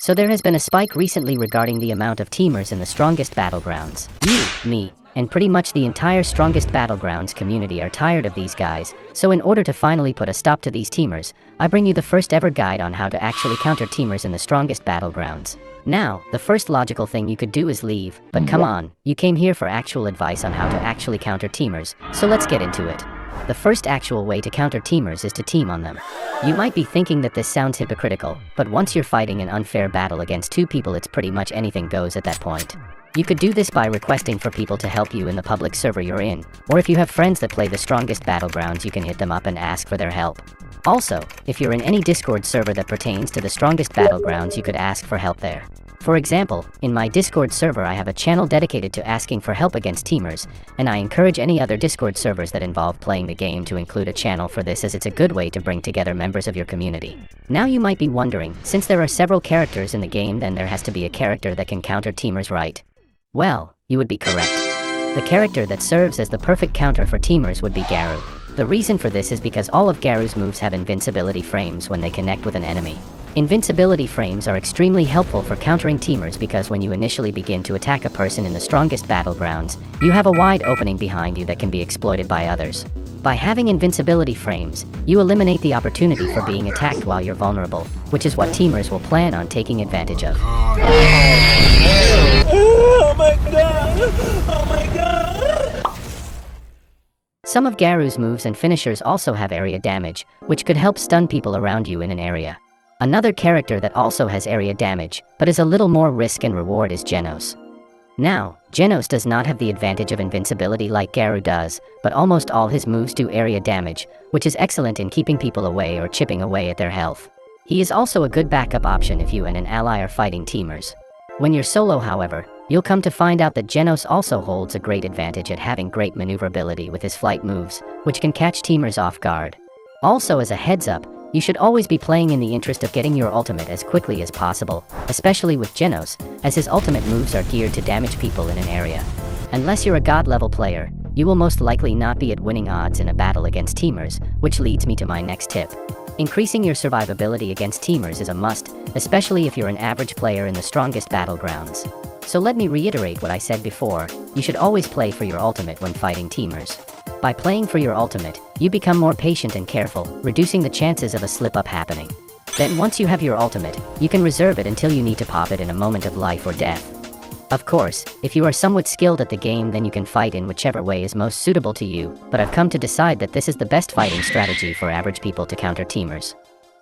So there has been a spike recently regarding the amount of teamers in the Strongest Battlegrounds. You, me, and pretty much the entire Strongest Battlegrounds community are tired of these guys, so in order to finally put a stop to these teamers, I bring you the first ever guide on how to actually counter teamers in the Strongest Battlegrounds. Now, the first logical thing you could do is leave, but come on, you came here for actual advice on how to actually counter teamers, so let's get into it. The first actual way to counter teamers is to team on them. You might be thinking that this sounds hypocritical, but once you're fighting an unfair battle against two people, it's pretty much anything goes at that point. You could do this by requesting for people to help you in the public server you're in, or if you have friends that play the Strongest Battlegrounds, you can hit them up and ask for their help. Also, if you're in any Discord server that pertains to the Strongest Battlegrounds, you could ask for help there. For example, in my Discord server I have a channel dedicated to asking for help against teamers, and I encourage any other Discord servers that involve playing the game to include a channel for this, as it's a good way to bring together members of your community. Now you might be wondering, since there are several characters in the game, then there has to be a character that can counter teamers, right? Well, you would be correct. The character that serves as the perfect counter for teamers would be Garu. The reason for this is because all of Garu's moves have invincibility frames when they connect with an enemy. Invincibility frames are extremely helpful for countering teamers because when you initially begin to attack a person in the Strongest Battlegrounds, you have a wide opening behind you that can be exploited by others. By having invincibility frames, you eliminate the opportunity for being attacked while you're vulnerable, which is what teamers will plan on taking advantage of. Oh my god! Oh my god! Some of Garu's moves and finishers also have area damage, which could help stun people around you in an area. Another character that also has area damage, but is a little more risk and reward, is Genos. Now, Genos does not have the advantage of invincibility like Garu does, but almost all his moves do area damage, which is excellent in keeping people away or chipping away at their health. He is also a good backup option if you and an ally are fighting teamers. When you're solo, however, you'll come to find out that Genos also holds a great advantage at having great maneuverability with his flight moves, which can catch teamers off guard. Also, as a heads up, you should always be playing in the interest of getting your ultimate as quickly as possible, especially with Genos, as his ultimate moves are geared to damage people in an area. Unless you're a god level player, you will most likely not be at winning odds in a battle against teamers, which leads me to my next tip. Increasing your survivability against teamers is a must, especially if you're an average player in the Strongest Battlegrounds. So let me reiterate what I said before, you should always play for your ultimate when fighting teamers. By playing for your ultimate, you become more patient and careful, reducing the chances of a slip-up happening. Then once you have your ultimate, you can reserve it until you need to pop it in a moment of life or death. Of course, if you are somewhat skilled at the game, then you can fight in whichever way is most suitable to you, but I've come to decide that this is the best fighting strategy for average people to counter teamers.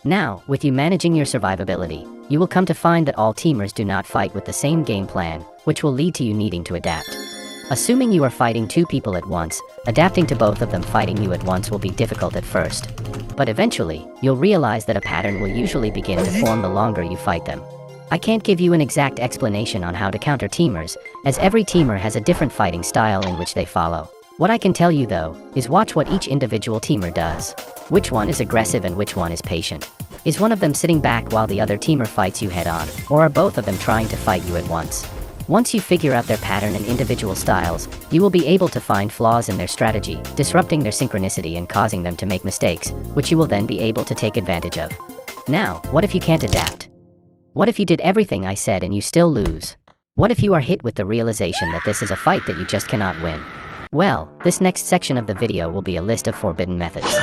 Now, with you managing your survivability, you will come to find that all teamers do not fight with the same game plan, which will lead to you needing to adapt. Assuming you are fighting two people at once, adapting to both of them fighting you at once will be difficult at first. But eventually, you'll realize that a pattern will usually begin to form the longer you fight them. I can't give you an exact explanation on how to counter teamers, as every teamer has a different fighting style in which they follow. What I can tell you though, is watch what each individual teamer does. Which one is aggressive and which one is patient? Is one of them sitting back while the other teamer fights you head on, or are both of them trying to fight you at once? Once you figure out their pattern and individual styles, you will be able to find flaws in their strategy, disrupting their synchronicity and causing them to make mistakes, which you will then be able to take advantage of. Now, what if you can't adapt? What if you did everything I said and you still lose? What if you are hit with the realization that this is a fight that you just cannot win? Well, this next section of the video will be a list of forbidden methods.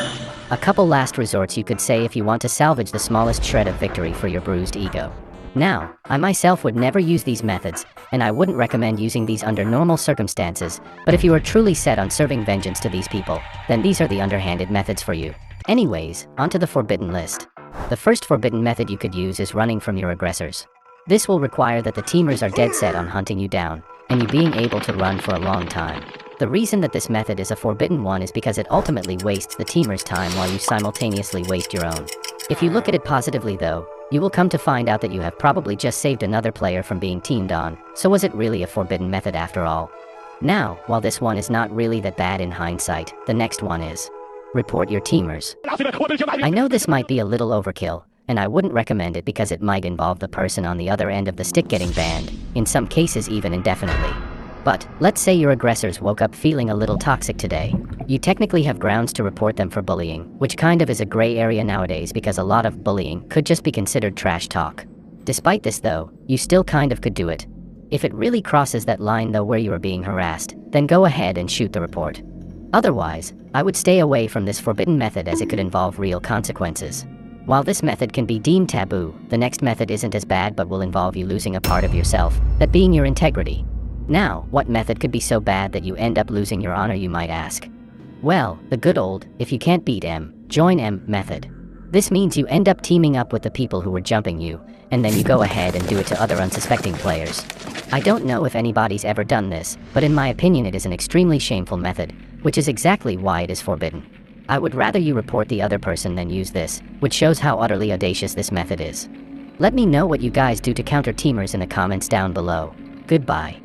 A couple last resorts you could say if you want to salvage the smallest shred of victory for your bruised ego. Now, I myself would never use these methods, and I wouldn't recommend using these under normal circumstances, but if you are truly set on serving vengeance to these people, then these are the underhanded methods for you. Anyways, onto the forbidden list. The first forbidden method you could use is running from your aggressors. This will require that the teamers are dead set on hunting you down, and you being able to run for a long time. The reason that this method is a forbidden one is because it ultimately wastes the teamer's time while you simultaneously waste your own. If you look at it positively though, you will come to find out that you have probably just saved another player from being teamed on, so was it really a forbidden method after all? Now, while this one is not really that bad in hindsight, the next one is report your teamers. I know this might be a little overkill, and I wouldn't recommend it because it might involve the person on the other end of the stick getting banned, in some cases even indefinitely. But, let's say your aggressors woke up feeling a little toxic today. You technically have grounds to report them for bullying, which kind of is a gray area nowadays because a lot of bullying could just be considered trash talk. Despite this though, you still kind of could do it. If it really crosses that line though where you are being harassed, then go ahead and shoot the report. Otherwise, I would stay away from this forbidden method as it could involve real consequences. While this method can be deemed taboo, the next method isn't as bad but will involve you losing a part of yourself, that being your integrity. Now, what method could be so bad that you end up losing your honor, you might ask? Well, the good old, if you can't beat M, join M method. This means you end up teaming up with the people who were jumping you, and then you go ahead and do it to other unsuspecting players. I don't know if anybody's ever done this, but in my opinion it is an extremely shameful method, which is exactly why it is forbidden. I would rather you report the other person than use this, which shows how utterly audacious this method is. Let me know what you guys do to counter teamers in the comments down below. Goodbye.